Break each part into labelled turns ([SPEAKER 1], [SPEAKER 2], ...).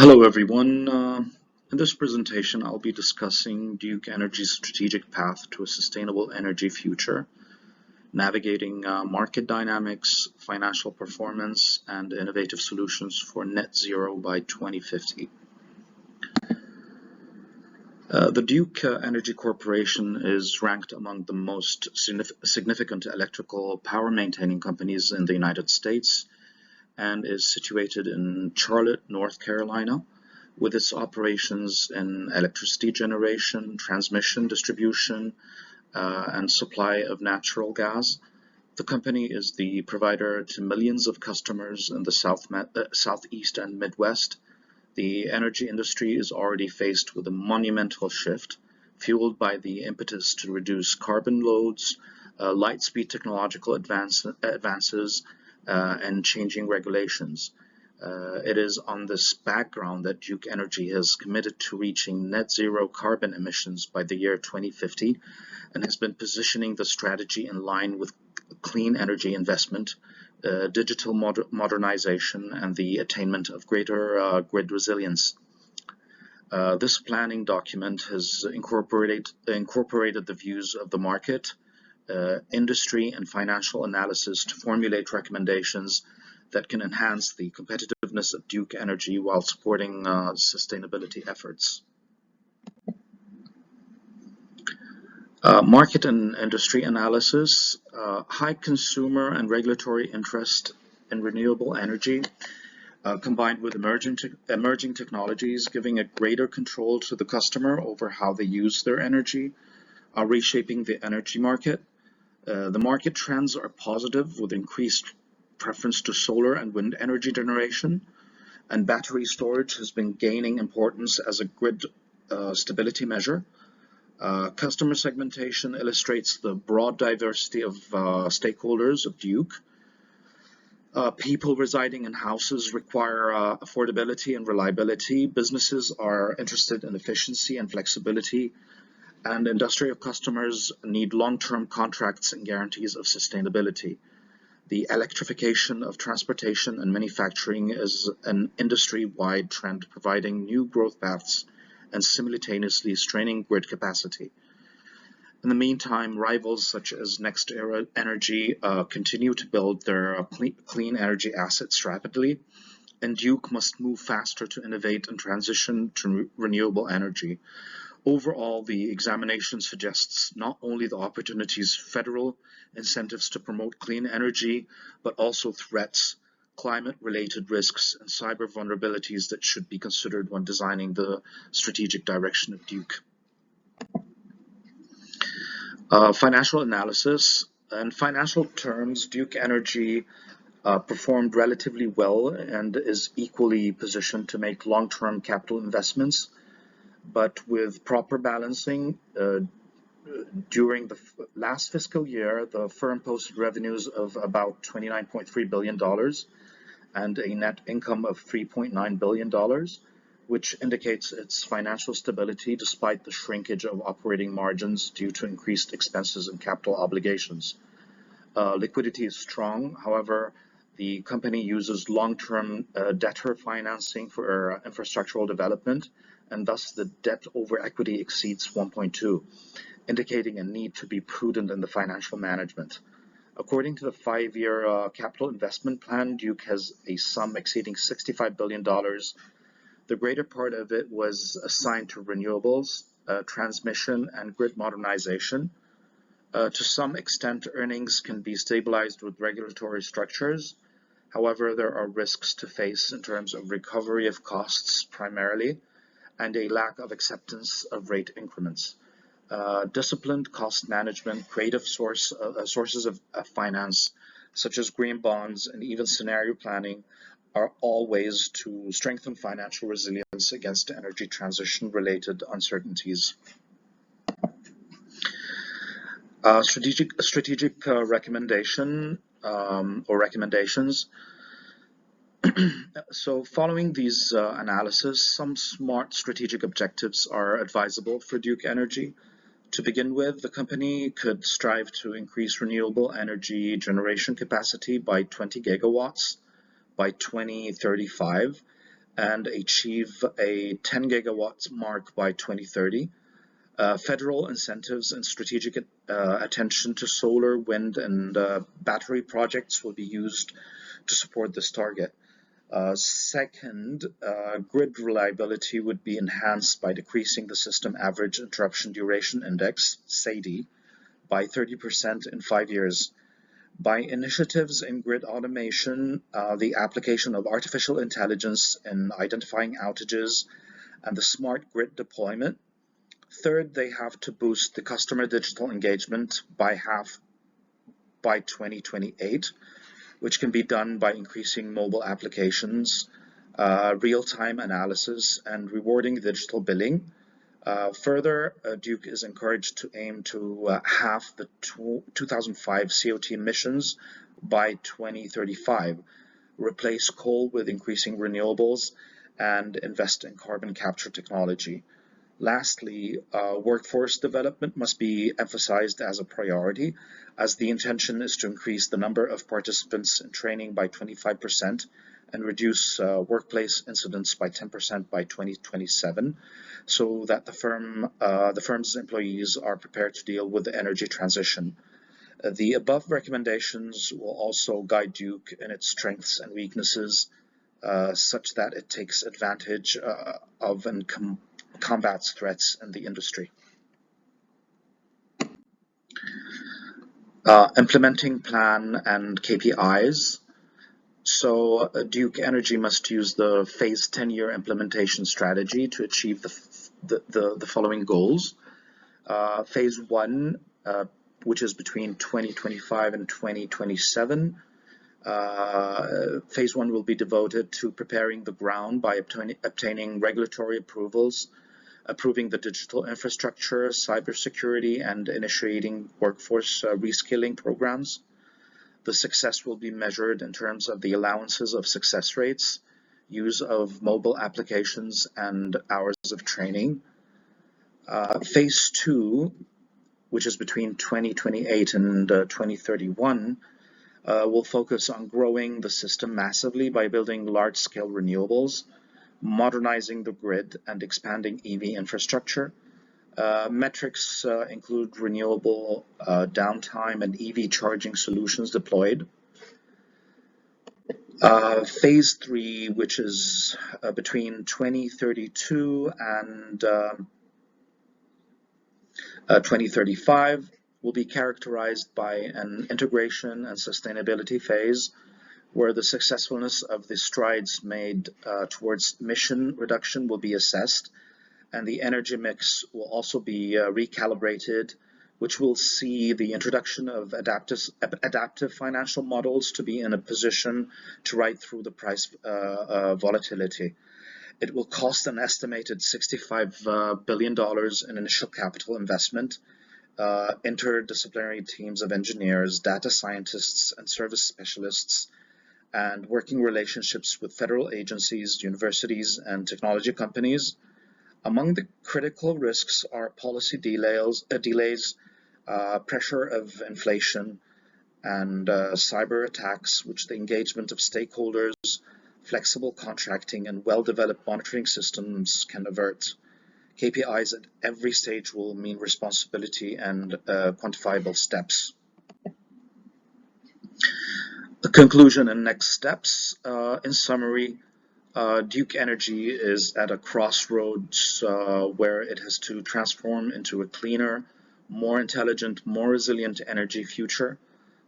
[SPEAKER 1] Hello everyone. In this presentation, I'll be discussing Duke Energy's strategic path to a sustainable energy future, navigating market dynamics, financial performance, and innovative solutions for net zero by 2050. The Duke Energy Corporation is ranked among the most significant electrical power maintaining companies in the United States and is situated in Charlotte, North Carolina, with its operations in electricity generation, transmission, distribution, and supply of natural gas. The company is the provider to millions of customers in the Southeast and Midwest. The energy industry is already faced with a monumental shift, fueled by the impetus to reduce carbon loads, light-speed technological advances, and changing regulations. It is on this background that Duke Energy has committed to reaching net zero carbon emissions by the year 2050 and has been positioning the strategy in line with clean energy investment, digital modernization, and the attainment of greater grid resilience. This planning document has incorporated the views of the market, industry, and financial analysis to formulate recommendations that can enhance the competitiveness of Duke Energy while supporting sustainability efforts. Market and industry analysis, high consumer and regulatory interest in renewable energy, combined with emerging technologies giving a greater control to the customer over how they use their energy, are reshaping the energy market. The market trends are positive, with increased preference to solar and wind energy generation, and battery storage has been gaining importance as a grid stability measure. Customer segmentation illustrates the broad diversity of stakeholders of Duke. People residing in houses require affordability and reliability. Businesses are interested in efficiency and flexibility, and industrial customers need long-term contracts and guarantees of sustainability. The electrification of transportation and manufacturing is an industry-wide trend, providing new growth paths and simultaneously straining grid capacity. In the meantime, rivals such as NextEra Energy continue to build their clean energy assets rapidly, and Duke must move faster to innovate and transition to renewable energy. Overall, the examination suggests not only the opportunities, federal incentives to promote clean energy, but also threats, climate-related risks, and cyber vulnerabilities that should be considered when designing the strategic direction of Duke. Financial analysis. In financial terms, Duke Energy performed relatively well and is equally positioned to make long-term capital investments, but with proper balancing. During the last fiscal year, the firm posted revenues of about $29.3 billion and a net income of $3.9 billion, which indicates its financial stability despite the shrinkage of operating margins due to increased expenses and capital obligations. Liquidity is strong. However, the company uses long-term debtor financing for infrastructural development, and thus the debt over equity exceeds 1.2, indicating a need to be prudent in the financial management. According to the 5-year capital investment plan, Duke has a sum exceeding $65 billion. The greater part of it was assigned to renewables, transmission, and grid modernization. To some extent, earnings can be stabilized with regulatory structures. However, there are risks to face in terms of recovery of costs primarily, and a lack of acceptance of rate increments. Disciplined cost management, creative sources of finance, such as green bonds and even scenario planning, are all ways to strengthen financial resilience against energy transition-related uncertainties. Strategic recommendation or recommendations. So following these analysis, some smart strategic objectives are advisable for Duke Energy. To begin with, the company could strive to increase renewable energy generation capacity by 20 gigawatts by 2035, and achieve a 10 gigawatts mark by 2030. Federal incentives and strategic attention to solar, wind, and battery projects will be used to support this target. Second, grid reliability would be enhanced by decreasing the System Average Interruption Duration Index, SAIDI, by 30% in 5 years. By initiatives in grid automation, the application of artificial intelligence in identifying outages, and the smart grid deployment. Third, they have to boost the customer digital engagement by half by 2028, which can be done by increasing mobile applications, real-time analysis, and rewarding digital billing. Further, Duke is encouraged to aim to halve the 2005 CO2 emissions by 2035, replace coal with increasing renewables, and invest in carbon capture technology. Lastly, workforce development must be emphasized as a priority, as the intention is to increase the number of participants in training by 25% and reduce workplace incidents by 10% by 2027, so that the firm's employees are prepared to deal with the energy transition. The above recommendations will also guide Duke in its strengths and weaknesses, such that it takes advantage of and combats threats in the industry. Implementing plan and KPIs. So Duke Energy must use the phase 10-year implementation strategy to achieve the following goals. Phase 1, which is between 2025 and 2027. Phase 1 will be devoted to preparing the ground by obtaining regulatory approvals, approving the digital infrastructure, cybersecurity, and initiating workforce reskilling programs. The success will be measured in terms of the allowances of success rates, use of mobile applications, and hours of training. Phase 2, which is between 2028 and 2031, will focus on growing the system massively by building large-scale renewables, modernizing the grid, and expanding EV infrastructure. Metrics include renewable downtime and EV charging solutions deployed. Phase 3, which is between 2032 and 2035, will be characterized by an integration and sustainability phase, where the successfulness of the strides made towards emission reduction will be assessed, and the energy mix will also be recalibrated, which will see the introduction of adaptive financial models to be in a position to ride through the price volatility. It will cost an estimated $65 billion in initial capital investment. Interdisciplinary teams of engineers, data scientists, and service specialists, and working relationships with federal agencies, universities, and technology companies. Among the critical risks are policy delays, pressure of inflation, and cyber attacks, which the engagement of stakeholders, flexible contracting, and well-developed monitoring systems can avert. KPIs at every stage will mean responsibility and quantifiable steps. The conclusion and next steps. In summary, Duke Energy is at a crossroads where it has to transform into a cleaner, more intelligent, more resilient energy future.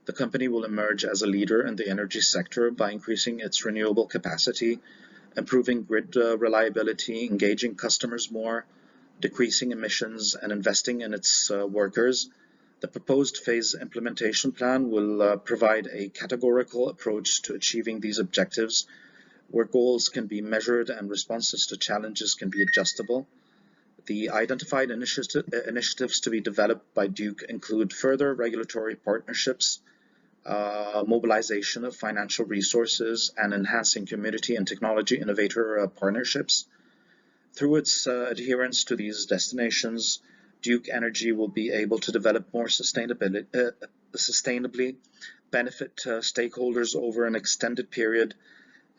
[SPEAKER 1] The company will emerge as a leader in the energy sector by increasing its renewable capacity, improving grid reliability, engaging customers more, decreasing emissions, and investing in its workers. The proposed phase implementation plan will provide a categorical approach to achieving these objectives, where goals can be measured and responses to challenges can be adjustable. The identified initiatives to be developed by Duke include further regulatory partnerships, mobilization of financial resources, and enhancing community and technology innovator partnerships. Through its adherence to these destinations, Duke Energy will be able to develop more sustainably, benefit stakeholders over an extended period,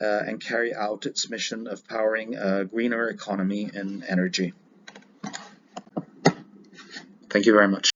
[SPEAKER 1] and carry out its mission of powering a greener economy and energy. Thank you very much.